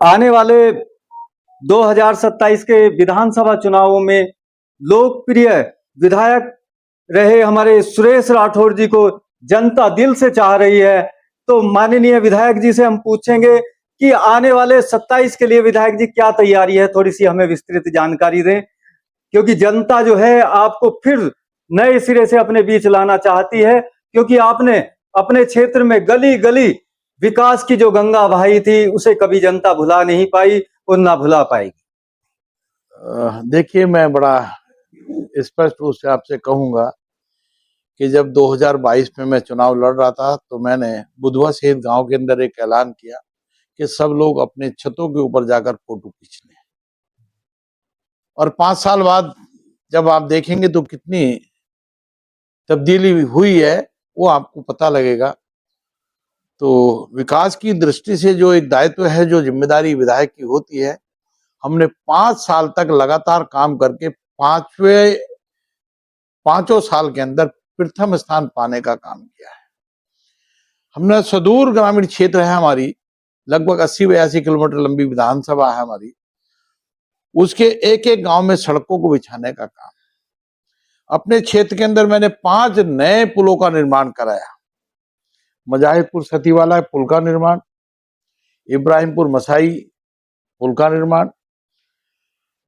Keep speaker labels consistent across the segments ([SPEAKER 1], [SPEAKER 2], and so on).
[SPEAKER 1] आने वाले 2027 के विधानसभा चुनावों में लोकप्रिय विधायक रहे हमारे सुरेश राठौर जी को जनता दिल से चाह रही है। तो माननीय विधायक जी से हम पूछेंगे कि आने वाले 27 के लिए विधायक जी क्या तैयारी है, थोड़ी सी हमें विस्तृत जानकारी दें, क्योंकि जनता जो है आपको फिर नए सिरे से अपने बीच लाना चाहती है, क्योंकि आपने अपने क्षेत्र में गली गली विकास की जो गंगा बहाई थी उसे कभी जनता भुला नहीं पाई और ना भुला पाएगी।
[SPEAKER 2] देखिए, मैं बड़ा स्पष्ट रूप से आपसे कहूंगा कि जब 2022 में मैं चुनाव लड़ रहा था तो मैंने बुधवा शहीद गांव के अंदर एक ऐलान किया कि सब लोग अपने छतों के ऊपर जाकर फोटो खींच लें। और 5 साल बाद जब आप देखेंगे तो कितनी तब्दीली हुई है वो आपको पता लगेगा। तो विकास की दृष्टि से जो एक दायित्व है, जो जिम्मेदारी विधायक की होती है, हमने 5 साल तक लगातार काम करके पांचों साल के अंदर प्रथम स्थान पाने का काम किया है। हमने सुदूर ग्रामीण क्षेत्र है हमारी, लगभग 80-82 किलोमीटर लंबी विधानसभा है हमारी, उसके एक एक गांव में सड़कों को बिछाने का काम। अपने क्षेत्र के अंदर मैंने 5 नए पुलों का निर्माण कराया। मजाहिदपुर सतीवाला पुल का निर्माण, इब्राहिमपुर मसाई पुल का निर्माण,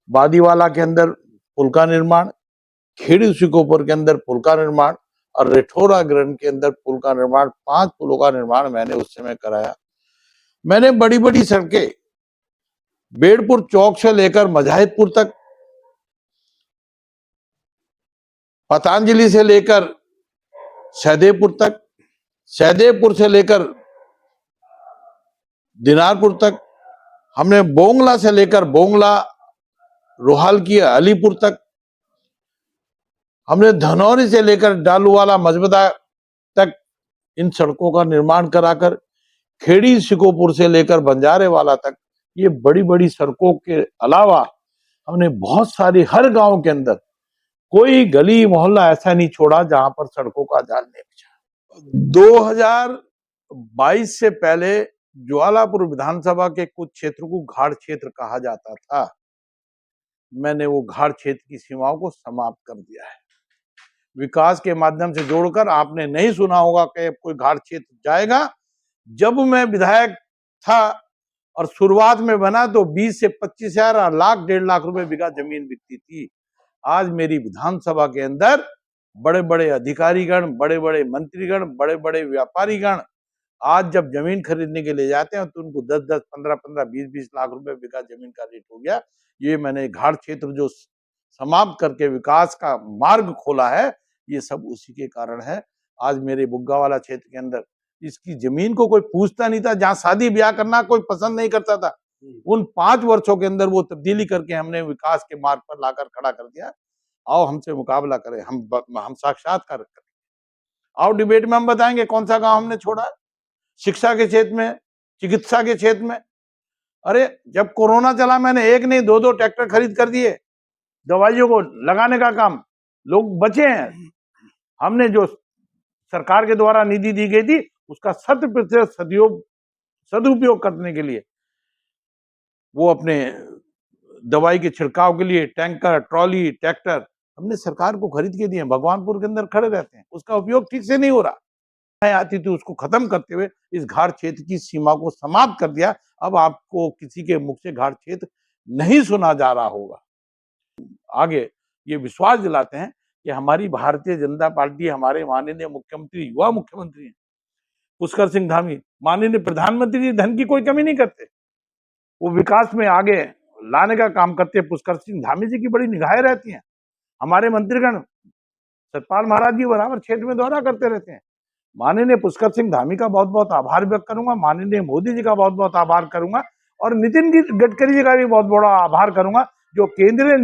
[SPEAKER 2] बादीवाला के अंदर पुल का निर्माण, खेड़ी सिकोपुर के अंदर पुल का निर्माण और रेठोरा ग्रहण के अंदर पुल का निर्माण, 5 पुलों का निर्माण मैंने उस समय कराया। मैंने बड़ी बड़ी सड़कें बेड़पुर चौक से लेकर मजाहिदपुर तक, पतंजलि से लेकर सहदेवपुर तक, सहदेवपुर से लेकर दिनारपुर तक, हमने बोंगला से लेकर बोंगला रोहाल की अलीपुर तक, हमने धनौरी से लेकर डालूवाला मजबदा तक इन सड़कों का निर्माण कराकर खेड़ी सिकोपुर से लेकर बंजारे वाला तक, ये बड़ी बड़ी सड़कों के अलावा हमने बहुत सारी, हर गांव के अंदर कोई गली मोहल्ला ऐसा नहीं छोड़ा जहां पर सड़कों का जाल नहीं बिछा। 2022 से पहले ज्वालापुर विधानसभा के कुछ क्षेत्र को घाट क्षेत्र कहा जाता था। मैंने वो घाट क्षेत्र की सीमाओं को समाप्त कर दिया है। विकास के माध्यम से जोड़कर, आपने नहीं सुना होगा कि कोई घाट क्षेत्र जाएगा। जब मैं विधायक था और शुरुआत में बना तो 20 से 25 हजार और लाख 1.5 लाख रुपए बीघा जमीन बिकती थी। आज मेरी विधानसभा के अंदर बड़े बड़े अधिकारीगण, बड़े बड़े मंत्रीगण, बड़े बड़े व्यापारीगण आज जब जमीन खरीदने के लिए जाते हैं तो उनको 10-10, 15-15, 20-20 लाख रुपए बीघा जमीन का रेट हो गया। ये मैंने घाट क्षेत्र जो समाप्त करके विकास का मार्ग खोला है, ये सब उसी के कारण है। आज मेरे बुग्गावाला क्षेत्र के अंदर इसकी जमीन को कोई पूछता नहीं था, जहां शादी ब्याह करना कोई पसंद नहीं करता था, उन 5 वर्षों के अंदर वो तब्दीली करके हमने विकास के मार्ग पर लाकर खड़ा कर दिया। आओ हमसे मुकाबला करें, हम साक्षात्कार करें। आओ डिबेट में हम बताएंगे कौन सा गांव हमने छोड़ा है, शिक्षा के क्षेत्र में, चिकित्सा के क्षेत्र में। अरे जब कोरोना चला मैंने 1 नहीं 2-2 ट्रैक्टर खरीद कर दिए, दवाइयों को लगाने का काम, लोग बचे हैं। हमने जो सरकार के द्वारा निधि दी गई थी उसका 100% सदुपयोग करने के लिए वो अपने दवाई के छिड़काव के लिए टैंकर, ट्रॉली, ट्रैक्टर हमने सरकार को खरीद के दिए। भगवानपुर के अंदर खड़े रहते हैं, उसका उपयोग ठीक से नहीं हो रहा। आती थी उसको खत्म करते हुए इस घाट क्षेत्र की सीमा को समाप्त कर दिया। अब आपको किसी के मुख से घाट क्षेत्र नहीं सुना जा रहा होगा। आगे ये विश्वास दिलाते हैं कि हमारी भारतीय जनता पार्टी, हमारे माननीय मुख्यमंत्री, युवा मुख्यमंत्री हैं पुष्कर सिंह धामी, माननीय प्रधानमंत्री जी धन की कोई कमी नहीं करते, वो विकास में आगे लाने का काम करते हैं। पुष्कर सिंह धामी जी की बड़ी निगाहें रहती हैं। हमारे मंत्रीगण सतपाल महाराज जी बराबर क्षेत्र में दौरा करते रहते हैं। माननीय पुष्कर सिंह धामी का बहुत बहुत आभार व्यक्त करूंगा, माननीय मोदी जी का बहुत बहुत आभार करूंगा और नितिन गडकरी जी का भी बहुत बड़ा आभार करूंगा, जो केंद्रीय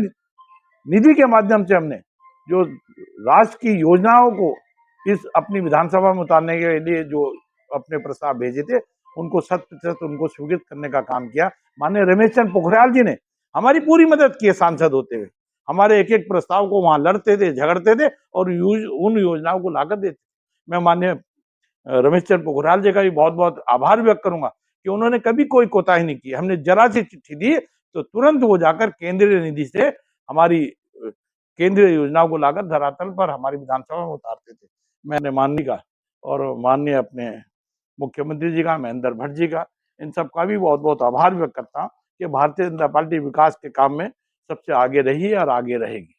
[SPEAKER 2] निधि के माध्यम से हमने जो राष्ट्र की योजनाओं को इस अपनी विधानसभा में उतारने के लिए जो अपने प्रस्ताव भेजे थे उनको 100% उनको स्वीकृत करने का काम किया। माननीय रमेश चंद्र पोखरियाल जी ने हमारी पूरी मदद की है। सांसद होते हुए हमारे एक एक प्रस्ताव को वहां लड़ते थे, झगड़ते थे और उन योजनाओं को लागत देते। मैं माननीय रमेश चंद्र पोखरियाल जी का भी बहुत बहुत आभार व्यक्त करूंगा कि उन्होंने कभी कोई कोताही नहीं की। हमने जरा सी चिट्ठी दी तो तुरंत वो जाकर केंद्रीय निधि से हमारी केंद्रीय योजनाओं को लाकर धरातल पर हमारी विधानसभा में उतारते थे। मैंने माननीय का और माननीय अपने मुख्यमंत्री जी का, महेंद्र भट्ट जी का, इन सब का भी बहुत बहुत आभार व्यक्त करता हूँ कि भारतीय जनता पार्टी विकास के काम में सबसे आगे रही है और आगे रहेगी।